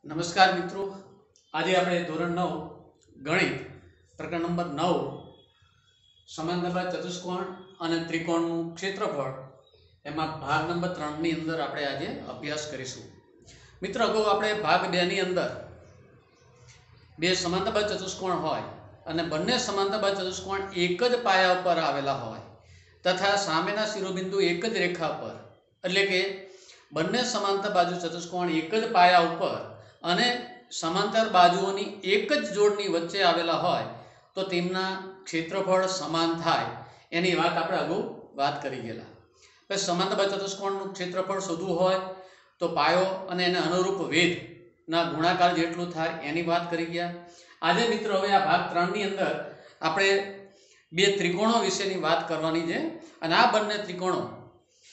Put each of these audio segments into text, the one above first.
નમસ્કાર મિત્રો, આજે આપણે ધોરણ 9 ગણિત પ્રકરણ નંબર 9 સમાંતરબાજ ચતુષ્કોણ અને ત્રિકોણનું ક્ષેત્રફળ એમાં ભાગ નંબર 3 ની અંદર આપણે આજે અભ્યાસ કરીશું. મિત્રો, અગાઉ આપણે ભાગ 2 ની અંદર બે સમાંતરબાજ ચતુષ્કોણ હોય અને બંને સમાંતરબાજ ચતુષ્કોણ એક જ પાયા ઉપર આવેલા હોય તથા સામેના શિરોબિંદુ એક જ રેખા પર, એટલે કે બંને સમાંતર બાજુ ચતુષ્કોણ એક જ પાયા ઉપર અને સમાંતર બાજુઓની એક જ જોડની વચ્ચે આવેલા હોય તો તેમના ક્ષેત્રફળ સમાન થાય એની વાત આપણે અગાઉ વાત કરી ગયેલા. હવે સમાંતર બાજુ ચતુષ્કોણનું ક્ષેત્રફળ શોધવું હોય તો પાયો અને એને અનુરૂપ વેધના ગુણાકાર જેટલું થાય એની વાત કરી ગયા. આજે મિત્રો હવે આ ભાગ 3 ની અંદર આપણે બે ત્રિકોણો વિશેની વાત કરવાની છે અને આ બંને ત્રિકોણો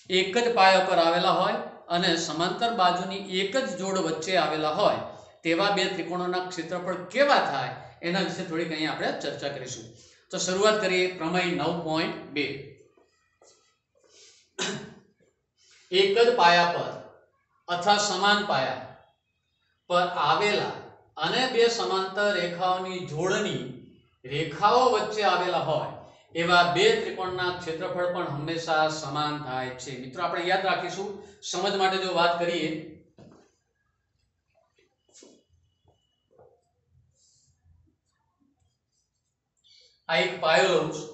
એક જ પાયા પર આવેલા હોય અને સમાંતર બાજુની એક જ જોડ વચ્ચે આવેલા હોય તેવા બે ત્રિકોણોના ક્ષેત્રફળ કેવા થાય એના વિશે થોડીક અહીંયા આપણે ચર્ચા કરીશું. તો શરૂઆત કરીએ પ્રમેય 9.2. એક જ પાયા પર અથવા સમાન પાયા પર આવેલા અને બે સમાંતર રેખાઓની જોડની રેખાઓ વચ્ચે આવેલા હોય એવા બે ત્રિકોણના ક્ષેત્રફળ પણ હંમેશા સમાન થાય છે. મિત્રો, આપણે યાદ રાખીશું સમજ માટે જો વાત કરીએ, આ એક પાયો લઉં છું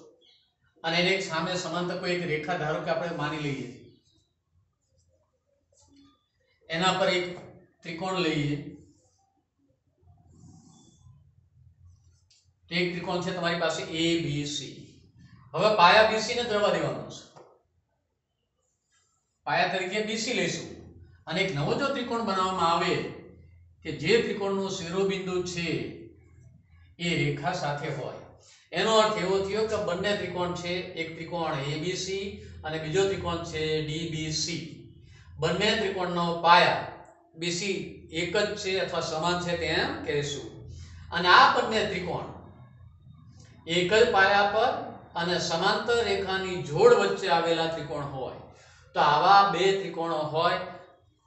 અને એને એક સામે સમાંતર કોઈ એક રેખા ધારો કે આપણે માની લઈએ, એના પર એક ત્રિકોણ લઈએ. એક ત્રિકોણ છે તમારી પાસે ABC. હવે પાયા BC ને જવા દેવાનો છે, પાયા તરીકે BC લઈશું અને એક નવો જો ત્રિકોણ બનાવવામાં આવે કે જે ત્રિકોણનું શિરોબિંદુ છે એ રેખા સાથે હોય, એનો અર્થ એવો થયો કે બંને ત્રિકોણ છે, એક ત્રિકોણ ABC અને બીજો ત્રિકોણ છે DBC. બંને ત્રિકોણનો પાયા BC એક જ છે અથવા સમાન છે તેમ કહેશું. અને આ બંને ત્રિકોણ એક જ પાયા પર અને સમાંતર રેખાની જોડ વચ્ચે આવેલા ત્રિકોણ હોય તો આવા બે ત્રિકોણો હોય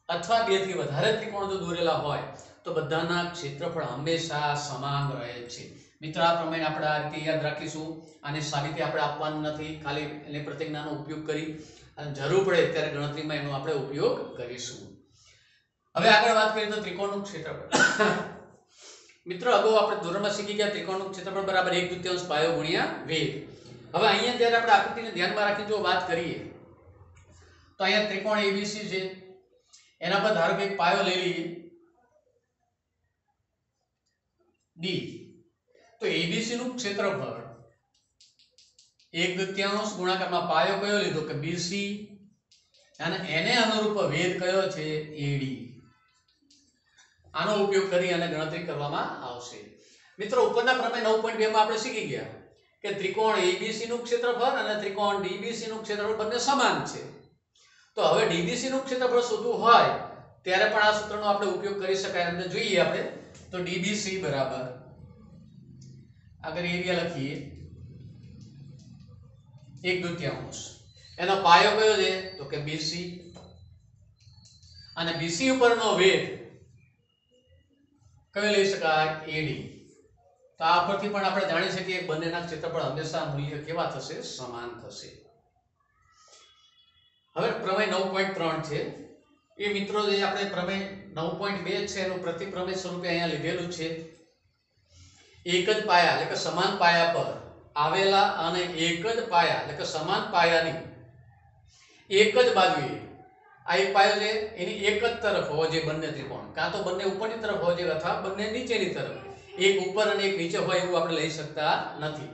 અથવા બે થી વધારે ત્રિકોણ જો દોરેલા હોય તો બધાના ક્ષેત્રફળ હંમેશા સમાન રહે છે. મિત્રો, આ પ્રમાણે આપણે આ રીતે યાદ રાખીશું. આની સાબિતી આપણે આપવાની નથી, ખાલી એને પ્રતિજ્ઞાનો ઉપયોગ કરી અને જરૂર પડે ત્યારે ગણતરીમાં એનો આપણે ઉપયોગ કરીશું. હવે આગળ વાત કરીએ તો ત્રિકોણનું ક્ષેત્રફળ. મિત્રો, અગાઉ આપણે ધોરણમાં શીખી ગયા ત્રિકોણનું ક્ષેત્રફળ બરાબર 1/3 પાયો ગુણ્યા વેધ. હવે અહીંયા જ્યારે આપણે આકૃતિને ધ્યાનમાં રાખી જો વાત કરીએ તો અહીંયા ત્રિકોણ ABC છે, એના પર ધારો કે એક પાયો લઈ લઈએ D. તો ABC નું ક્ષેત્રફળ 1/3 ગુણાકારમાં પાયો કયો લીધો કે BC અને એને અનુરૂપ વેધ કયો છે AD. આનો ઉપયોગ કરી અને ગણતરી કરવામાં આવશે. મિત્રો, ઉપરના પ્રમેય 9.2 માં આપણે શીખી ગયા કે ત્રિકોણ ABC નું ક્ષેત્રફળ અને ત્રિકોણ DBC નું ક્ષેત્રફળ બંને સમાન છે. તો હવે DBC નું ક્ષેત્રફળ શોધવું હોય ત્યારે પણ આ સૂત્રનો આપણે ઉપયોગ કરી શકાય. અને જોઈએ આપણે તો DBC બરાબર આગળ એરિયા લખીએ 1/2. એનો પાયો કયો છે તો કે BC અને BC ઉપરનો વેધ કયો લઈ શકાય AD. તો આ પરથી પણ આપણે જાણી શકીએ કે બંનેના ક્ષેત્રફળ હંમેશા મૂલ્ય કેવા થશે સમાન થશે. હવે પ્રમેય 9.3 છે એ મિત્રો જે આપણે પ્રમેય 9.2 છે એનું પ્રતિપ્રમેય સ્વરૂપે અહીંયા લીધેલું છે. એક જ પાયા એટલે કે સમાન પાયા પર આવેલા અને એક જ પાયા એટલે કે સમાન પાયાની એક જ બાજુએ આ એક પાયો છે એની એક જ તરફ હોવો જોઈએ બંને ત્રિકોણ, કાં તો બંને ઉપરની તરફ હોવો જોઈએ અથવા બંને નીચેની તરફ. એક ઉપર અને એક નીચે હોય એવું આપણે લઈ શકતા નથી.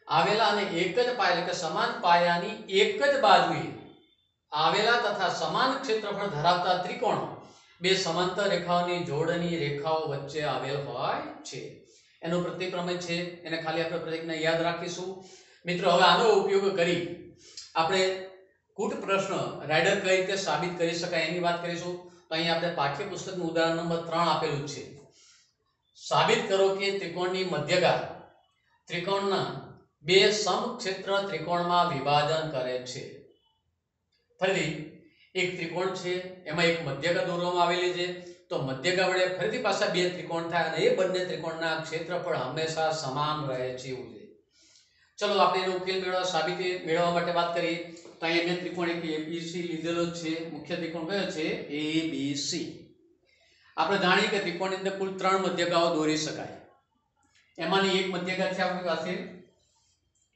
આવેલા અને એક જ પાયા એટલે કે સમાન પાયાની એક જ બાજુએ આવેલા તથા સમાન ક્ષેત્રફળ ધરાવતા ત્રિકોણો બે સમાંતર રેખાઓની જોડની રેખાઓ વચ્ચે આવેલ હોય છે. એનો પ્રતિપ્રમેય છે, એને ખાલી આપણે પ્રતિજ્ઞા યાદ રાખીશું. મિત્રો, હવે આનો ઉપયોગ કરી આપણે કૂટ પ્રશ્ન રાઇડર કઈ રીતે સાબિત કરી શકાય એની વાત કરીશું. તો અહીં આપણે પાઠ્યપુસ્તકનું ઉદાહરણ નંબર 3 આપેલું છે. સાબિત કરો કે ત્રિકોણની મધ્યગા ત્રિકોણના બે સમક્ષેત્ર ત્રિકોણમાં વિભાજન કરે છે. ફરી એક ત્રિકોણ છે, એમાં એક મધ્યગા દોરવામાં આવેલી છે તો મધ્યગા વડે ફરીથી પાછા બે ત્રિકોણ થાય અને એ બંને ત્રિકોણના ક્ષેત્રફળ હંમેશા સમાન રહે છે એવું છે. ચલો આપણે એનો ઉકેલ મેળવવા સાબિતી મેળવવા માટે વાત કરીએ. તો અહીંયા મેં ત્રિકોણ એક એબીસી લીધેલો છે. મુખ્ય ત્રિકોણ કયો છે? એબીસી. આપણે જાણીએ કે ત્રિકોણની અંદર કુલ 3 મધ્યગાઓ દોરી શકાય. એમાંની એક મધ્યગા છે આપણી પાસે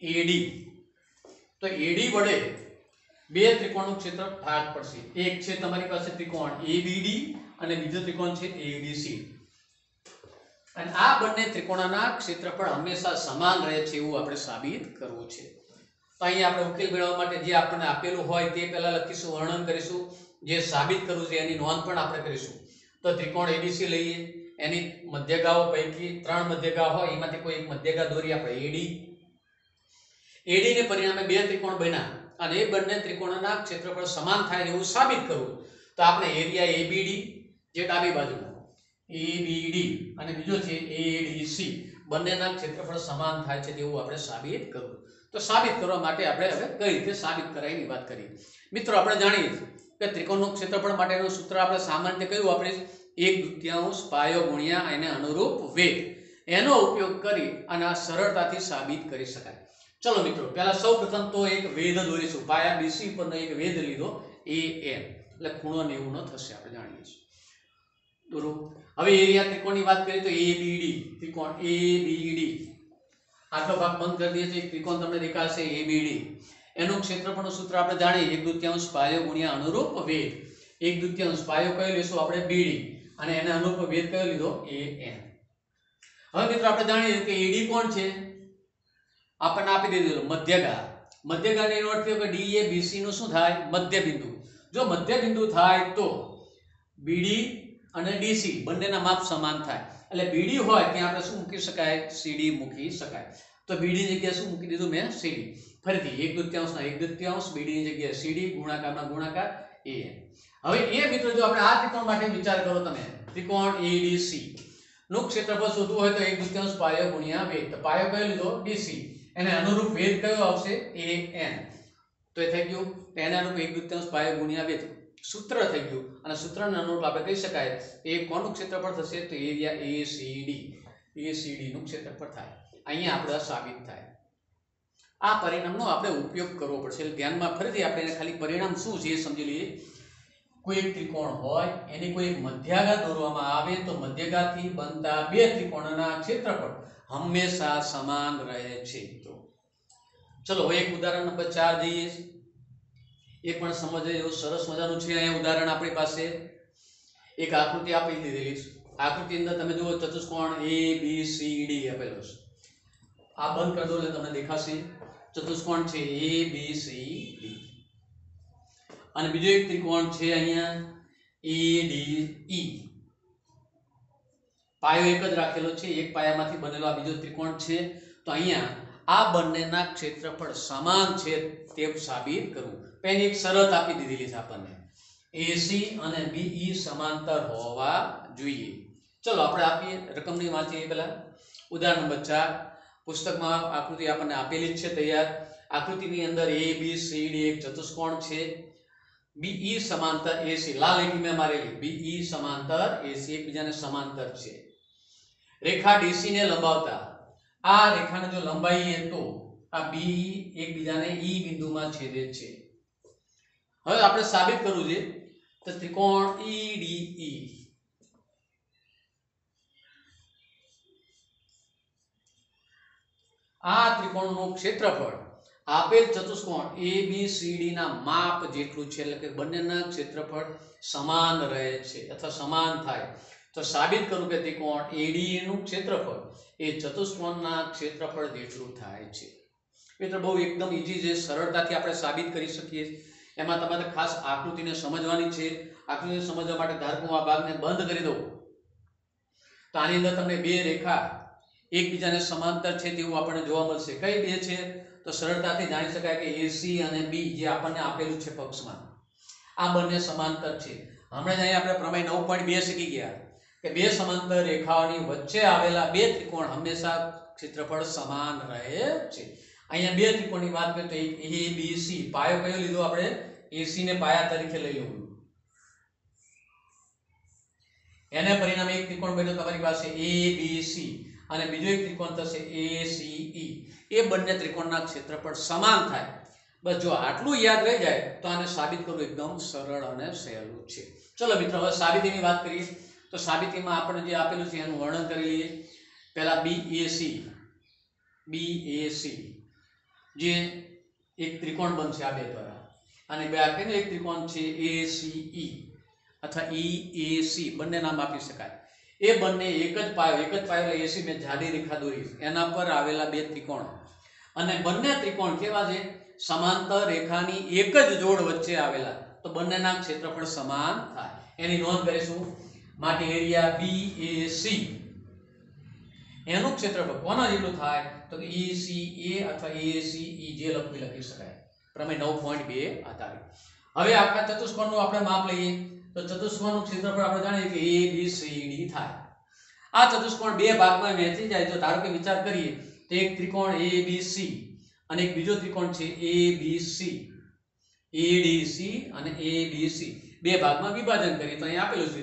એડી. તો એડી વડે બે ત્રિકોણનું ક્ષેત્ર ભાગ પડશે. એક છે તમારી પાસે ત્રિકોણ એબીડી અને બીજો ત્રિકોણ છે એડીસી. અને આ બંને ત્રિકોણના ક્ષેત્રફળ હંમેશા સમાન રહે છે એવું આપણે સાબિત કરવું છે. તો અહીં આપણે ઉકેલ મેળવવા માટે જે આપણને આપેલું હોય તે પહેલા લખીશું, વર્ણન કરીશું, જે સાબિત કરવું છે એની નોંધ પણ આપણે કરીશું. તો ત્રિકોણ એબીસી લઈએ, એની મધ્યગાઓ પૈકી 3 મધ્યગા હોય એમાંથી કોઈ એક મધ્યગા દોરી આપણે એડી. એડી ને પરિણામે બે ત્રિકોણ બન્યા અને એ બંને ત્રિકોણના ક્ષેત્રફળ સમાન થાય એવું સાબિત કરવું. તો આપણે એરિયા એબીડી જે ડાબી બાજુનો એબીડી અને બીજો છે એડીસી બંનેના ક્ષેત્રફળ સમાન થાય છે તેવું આપણે સાબિત કરવું. તો સાબિત કરવા માટે આપણે હવે કઈ રીતે સાબિત કરાય એની વાત કરીએ. મિત્રો આપણે જાણીએ કે ત્રિકોણનું ક્ષેત્રફળ માટેનું સૂત્ર આપણે સામાન્ય કયું વાપરીએ? 1/2 પાયો ગુણ્યા એને અનુરૂપ વેધ. એનો ઉપયોગ કરી અને આ સરળતાથી સાબિત કરી શકાય. ચલો મિત્રો પહેલા સૌપ્રથમ તો એક વેધ દોરીશું. પાયા બીસી પરનો એક વેધ લીધો AN, એટલે ખૂણો 90 થશે આપણે જાણીએ છીએ. દોરો. હવે એરિયા ત્રિકોણની વાત કરીએ તો એબીડી, ત્રિકોણ એબીડી આટલો ભાગ બંધ કરી દઈએ તો એક ત્રિકોણ તમને દેખાશે એબીડી. એનું ક્ષેત્રફળનું સૂત્ર આપણે જાણીએ 1/2 પાયો ગુણ્યા અનુરૂપ વેધ. 1/2 પાયો કયો લેશું આપણે? બીડી. અને એને અનુરૂપ વેધ કયો લીધો? AN. હવે મિત્રો આપણે જાણીએ કે એડી કોણ છે? આપણને આપી દીધેલું મધ્યગા. મધ્યગાનો એનો અર્થ થયો કે ડી એ બીસી નું શું થાય? મધ્ય બિંદુ. જો મધ્ય બિંદુ થાય તો બીડી અને ડીસી બંનેના માપ સમાન થાય. એટલે બીડી હોય ત્યાં આપણે શું મૂકી શકાય? સીડી મૂકી શકાય. તો બીડી ની જગ્યાએ શું મૂકી દીધું મેં? સીડી. ફરીથી 1/2 ના 1/2, બીડી ની જગ્યાએ સીડી, ગુણાકારના ગુણાકાર AN. હવે એ મિત્રો જો આપણે આ ત્રિકોણ માટે વિચાર કરો, તમે ત્રિકોણ એડીસી નું ક્ષેત્રફળ શોધવું હોય તો 1/2 પાયો ગુણ્યા વેધ. તો પાયો કયો લીધો? ડીસી. એને અનુરૂપ વેધ કયો આવશે? AN. તો એ થઈ ગયું. એને અનુરૂપ 1/2 પાયો ગુણ્યા વેધ સૂત્ર થઈ ગયું. અને સૂત્રને અનુરૂપ આપણે કહી શકાય એ કોનું ક્ષેત્રફળ થશે? તો એરિયા ACD નું ક્ષેત્રફળ થાય. અહીંયા આપણે સાબિત થાય. આ પરિણામનો આપણે ઉપયોગ કરવો પડશે. એટલે ધ્યાનમાં ફરીથી આપણે એને ખાલી પરિણામ શું છે એ સમજી લઈએ. કોઈ એક ત્રિકોણ હોય એની કોઈ એક મધ્યગા દોરવામાં આવે તો મધ્યગાથી બનતા બે ત્રિકોણના ક્ષેત્રફળ હંમેશા સમાન રહે છે. ચલો હવે એક ઉદાહરણ નંબર 4 જોઈએ. એ પણ સમજે એવું સરસ મજાનું છે. અહીંયા ઉદાહરણ આપણી પાસે એક આકૃતિ આપી દીધેલી છે. આકૃતિ અંદર તમે જુઓ ચતુષ્કોણ ABCD આપેલો છે. આ બંધ કરી દો એટલે તમને દેખાશે. ચતુષ્કોણ છે ABCD અને બીજો એક ત્રિકોણ છે અહીંયા ADE. પાયો એક જ રાખેલો છે. એક પાયામાંથી બનેલો આ બીજો ત્રિકોણ છે. તો અહીંયા આ બંનેના ક્ષેત્રફળ સમાન છે તેમ સાબિત કરવું. એની એક શરત આપી દીધેલી છે આપણને. AC અને BE સમાંતર હોવા જોઈએ. ચલો આપણે આપીએ, રકમની વાંચીએ પહેલા. ઉદાહરણ નંબર 4 પુસ્તકમાં આકૃતિ આપણને આપેલી છે તૈયાર. આકૃતિની અંદર ABCD એક ચતુષ્કોણ છે. BE સમાંતર AC, લાલ લીટી મેં મારેલી. BE સમાંતર AC એકબીજાને સમાંતર છે. રેખા DC ને લંબાવતા આ રેખાને જો લંબાઈએ તો આ BE એકબીજાને E બિંદુમાં છેદે છે. હવે આપણે સાબિત કરવું છે તો ત્રિકોણ EDE આ ત્રિકોણનું ક્ષેત્રફળ આપેલ ચતુષ્કોણ ABCD ના માપ જેટલું છે. એટલે કે બંનેના ક્ષેત્રફળ સમાન રહે છે અથવા સમાન થાય. તો સાબિત કરું કે ત્રિકોણ ADE નું ક્ષેત્રફળ એ ચતુષ્કોણના ક્ષેત્રફળ જેટલું થાય છે. મિત્રો બહુ એકદમ ઈઝી છે, સરળતાથી આપણે સાબિત કરી શકીએ. એમાં તમારે ખાસ આકૃતિને સમજવાની છે. આકૃતિને સમજવા માટે ધારો કે હું આ ભાગને બંધ કરી દઉં તો આની અંદર તમને બે રેખા એકબીજાને સમાંતર છે તેવું આપણને જોવા મળશે. કઈ બે છે? તો સરળતાથી જાણી શકાય કે AC અને B જે આપણને આપેલું છે પક્ષમાં, આ બંને સમાંતર છે. હમણાં જ અહીંયા આપણે પ્રમેય 9.2 શીખી ગયા કે બે સમાંતર રેખાઓની વચ્ચે આવેલા બે ત્રિકોણ હંમેશા ક્ષેત્રફળ સમાન રહે છે. અહીંયા બે ત્રિકોણની વાત કરીએ તો એક ABC, પાયો કયો લીધો આપણે? AC ને પાયા તરીકે લઈ લઉં. એને પરિણામે એક ત્રિકોણ બન્યો તમારી પાસે ABC અને બીજો એક ત્રિકોણ થશે ACE. એ બંને ત્રિકોણના ક્ષેત્રફળ સમાન થાય. બસ જો આટલું યાદ રહી જાય તો આને સાબિત કરવું એકદમ સરળ અને સહેલું છે. ચલો મિત્રો હવે સાબિતીની વાત કરીએ. તો સાબિતીમાં આપણે જે આપેલું છે એનું વર્ણન કરી લઈએ. પહેલા BAC જે એક ત્રિકોણ બનશે આ બે દ્વારા, અને બાકીનો એક ત્રિકોણ છે ACE અથવા EAC, બંને નામ આપી શકાય. એ બંને એક જ પાયો એટલે AC મેં જાડી રેખા દોરી એના પર આવેલા બે ત્રિકોણ, અને બંને ત્રિકોણ કેવા છે? સમાંતર રેખાની એક જ જોડ વચ્ચે આવેલા, તો બંનેના ક્ષેત્રફળ સમાન થાય એની નોંધ કરીશું. માટે એરિયા BAC એનું ક્ષેત્રફળ કોના જેટલું થાય? તો કે ECA અથવા ACE જે લખી શકાય પ્રમેય 9.2 આધારિત. હવે આખા ચતુષ્કોણનું આપણે માપ લઈએ તો ચતુષ્કોણનું ક્ષેત્રફળ આપણે જાણીએ કે ABCD થાય. આ ચતુષ્કોણ બે ભાગમાં વહેંચી જાય તો ધારો કે વિચાર કરીએ તો એક ત્રિકોણ ABC અને એક બીજો ત્રિકોણ છે ABC, ADC અને ABC, બે ભાગમાં વિભાજન કરીએ તો અહીં આપેલું છે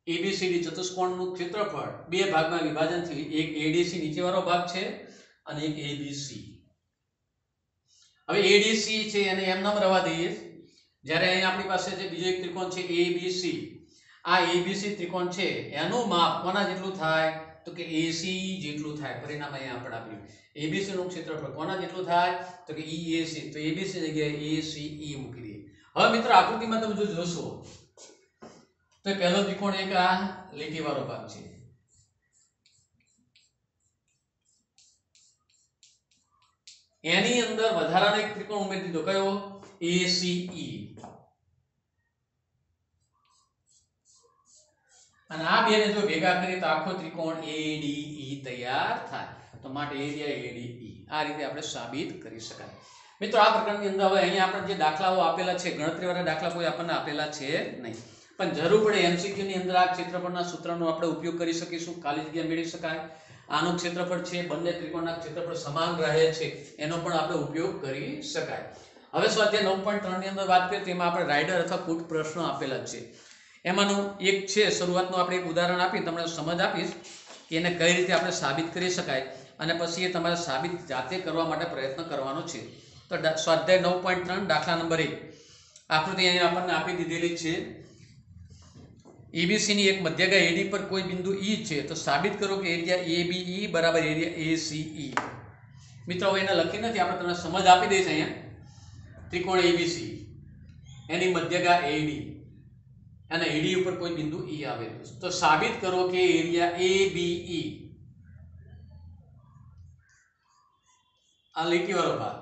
ABCD ચતુષ્કોણનું ક્ષેત્રફળ બે ભાગમાં વિભાજન થયું. એક ADC નીચેવાળો ભાગ છે અને એક ABC. હવે ADC છે એને એમ નામ રહેવા દઈએ. જ્યારે અહીં આપણી પાસે જે બીજો એક ત્રિકોણ છે ABC, આ ABC ત્રિકોણ છે એનું માપ કોના જેટલું થાય? તો કે AC જેટલું થાય. પરિણામ અહીં આપણે આપ્યું. ABC નું ક્ષેત્રફળ કોના જેટલું થાય? તો કે EAC. તો ABC જગ્યાએ ACE મૂકી દઈએ. હવે મિત્રો આકૃતિમાં તમે જો જોશો તો પહેલો ત્રિકોણ એક આ લીટીવાળો ભાગ છે, એની અંદર વધારાનો એક ત્રિકોણ ઉમેરી દીધો. કયો? ACE. અને આ બે ને જો ભેગા કરીએ તો આખો ત્રિકોણ ADE તૈયાર થાય. તો માટે એરિયા ADE. આ રીતે આપણે સાબિત કરી શકાય. મિત્રો આ પ્રકારની અંદર હવે અહીંયા આપણે જે દાખલાઓ આપેલા છે, ગણતરીવાળા દાખલા કોઈ આપણને આપેલા છે નહીં, પણ જરૂર પડે MCQ ની અંદર આ ક્ષેત્રફળના સૂત્રનો આપણે ઉપયોગ કરી શકીશું. ખાલી જગ્યા મેળવી શકાય. આનું ક્ષેત્રફળ છે બંને ત્રિકોણના ક્ષેત્રફળ સમાન રહે છે એનો પણ આપણે ઉપયોગ કરી શકાય. હવે સ્વાધ્યાય 9.3 ની અંદર વાત કરીએ તેમાં આપણે રાઇડર અથવા કૂટ પ્રશ્નો આપેલા છે. એમાંનું એક છે, શરૂઆતનું આપણે એક ઉદાહરણ આપી તમને સમજ આપીશ કે એને કઈ રીતે આપણે સાબિત કરી શકાય, અને પછી એ તમારે સાબિત જાતે કરવા માટે પ્રયત્ન કરવાનો છે. તો સ્વાધ્યાય 9.3 દાખલા નંબર 1 આકૃતિ અહીં આપણને આપી દીધેલી છે. ABC ની એક મધ્યગા AD પર કોઈ બિંદુ E છે તો સાબિત કરો કે એરિયા ABE બરાબર એરિયા ACE. મિત્રો હવે એને લખી નથી, આપણે તમને સમજ આપી દઈશ. અહીંયા ત્રિકોણ ABC એની મધ્યગા AD અને AD ઉપર કોઈ બિંદુ E આવેલું છે, તો સાબિત કરો કે એરિયા ABE આ લીટીવાળો ભાગ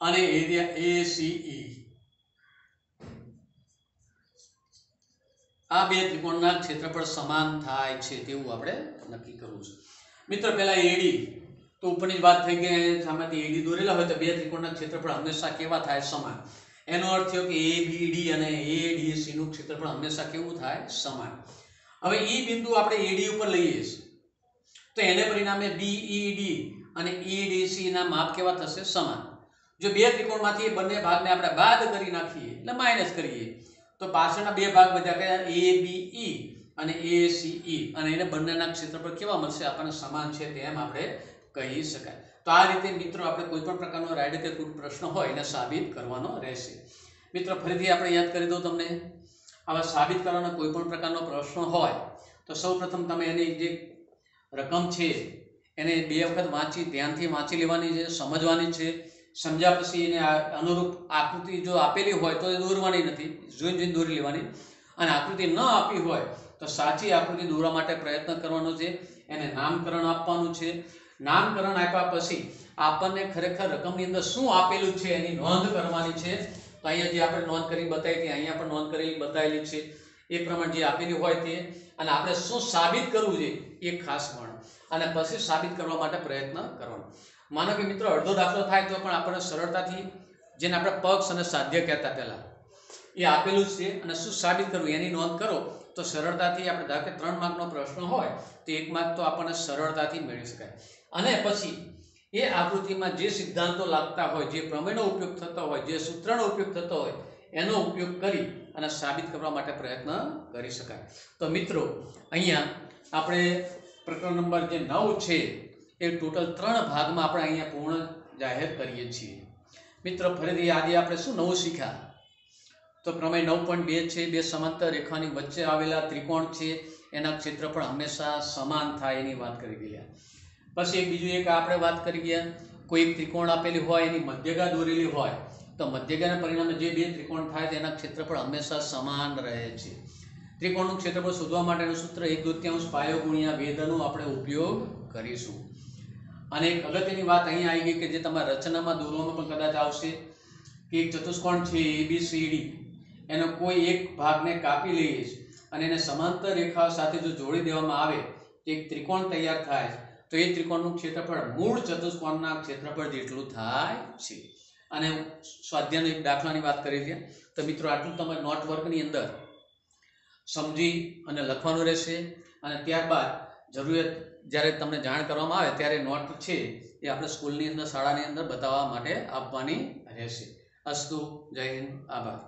અને એરિયા ACE આ બે ત્રિકોણના ક્ષેત્રફળ સમાન થાય છે તેવું આપણે નક્કી કરવું છે. મિત્રો પહેલા AD તો ઉપરની વાત થઈ ગઈ, સામેથી AD દોરેલા હોય તો બે ત્રિકોણના ક્ષેત્રફળ હંમેશા કેવા થાય? સમાન. એનો અર્થ થયો કે ABD અને ADC નું ક્ષેત્રફળ હંમેશા કેવું થાય? સમાન. હવે E બિંદુ આપણે AD ઉપર લઈએ તો એને પરિણામે BED અને EDC ના માપ કેવા થશે? સમાન. જો બે ત્રિકોણમાંથી બંને ભાગને આપણે બાદ કરી નાખીએ એટલે માઈનસ કરીએ તો પાછળના બે ભાગ વધ્યા કયા? ABE અને ACE, અને એને બંનેના ક્ષેત્રફળ કેવા મળશે? આપણને સમાન છે તેમ આપણે કહી શકાય. તો આ રીતે મિત્રો આપણે કોઈ પણ પ્રકારનો રાઇડર કે કૂટ પ્રશ્ન હોય એને સાબિત કરવાનો રહેશે. મિત્રો ફરીથી આપણે યાદ કરી દઉં તમને, આવા સાબિત કરવાનો કોઈ પણ પ્રકારનો પ્રશ્ન હોય તો સૌપ્રથમ તમે એની જે રકમ છે એને બે વખત વાંચી ધ્યાનથી વાંચી લેવાની છે, સમજવાની છે. સમજ્યા પછી એને અનુરૂપ આકૃતિ જો આપેલી હોય તો એ દોરવાની નથી, જોઈને દોરી લેવાની. અને આકૃતિ ન આપી હોય તો સાચી આકૃતિ દોરવા માટે પ્રયત્ન કરવાનો છે. એને નામકરણ આપવાનું છે. નામકરણ આપ્યા પછી આપણને ખરેખર રકમની અંદર શું આપેલું છે એની નોંધ કરવાની છે. તો અહીંયા જે આપણે નોંધ કરી બતાવી હતી, અહીંયા પણ નોંધ કરેલી બતાવેલી છે. એ પ્રમાણે જે આપેલી હોય તે, અને આપણે શું સાબિત કરવું છે એ ખાસ ગણો, અને પછી સાબિત કરવા માટે પ્રયત્ન કરવાનો. માનો કે મિત્રો અડધો દાખલો થાય તો પણ આપણને સરળતાથી, જેને આપણે પક્ષ અને સાધ્ય કહેતા પહેલા, એ આપેલું છે અને શું સાબિત કરવું એની નોંધ કરો તો સરળતાથી આપણે ધારો કે 3 માર્કનો પ્રશ્ન હોય તો 1 માર્ક તો આપણને સરળતાથી મેળવી શકાય. અને પછી એ આકૃતિમાં જે સિદ્ધાંતો લાગતા હોય, જે પ્રમેયનો ઉપયોગ થતો હોય, જે સૂત્રનો ઉપયોગ થતો હોય એનો ઉપયોગ કરી અને સાબિત કરવા માટે પ્રયત્ન કરી શકાય. તો મિત્રો અહીંયા આપણે પ્રકરણ નંબર જે 9 છે એ ટોટલ 3 ભાગમાં આપણે અહીંયા પૂર્ણ જાહેર કરીએ છીએ. મિત્રો ફરીથી આજે આપણે શું નવું શીખ્યા? તો પ્રમેય 9.2 છે, બે સમાંતર રેખાની વચ્ચે આવેલા ત્રિકોણ છે એના ક્ષેત્રફળ હંમેશા સમાન થાય એની વાત કરી ગયા. પછી બીજું એક આપણે વાત કરી ગયા, કોઈ એક ત્રિકોણ આપેલી હોય એની મધ્યગા દોરેલી હોય તો મધ્યગાના પરિણામે જે બે ત્રિકોણ થાય તેના ક્ષેત્રફળ હંમેશા સમાન રહે છે. ત્રિકોણનું ક્ષેત્રફળ શોધવા માટેનું સૂત્ર 1/2 પાયો ગુણ્યા વેધનો આપણે ઉપયોગ કરીશું. અને એક અગત્યની વાત અહીંયા આવી ગઈ કે જે તમારા રચનામાં દોરવામાં પણ કદાચ આવશે કે એક ચતુષ્કોણ છે ABCD, એનો કોઈ એક ભાગને કાપી લઈએ અને એને સમાંતર રેખા સાથે જો જોડી દેવામાં આવે તો એક ત્રિકોણ તૈયાર થાય, તો એ ત્રિકોણનું ક્ષેત્રફળ મૂળ ચતુષ્કોણના ક્ષેત્રફળ જેટલું થાય છે. અને સ્વાધ્યાયનો એક દાખલાની વાત કરી છે. તો મિત્રો આટલું તમારે નોટ વર્કની અંદર સમજી અને લખવાનું રહેશે. અને ત્યારબાદ જરૂરિયાત જ્યારે તમને જાણ કરવામાં આવે ત્યારે નોટ છે એ આપણે સ્કૂલની અંદર શાળાની અંદર બતાવવા માટે આપવાની રહેશે. અસ્તુ. જય હિન્દ. આભાર.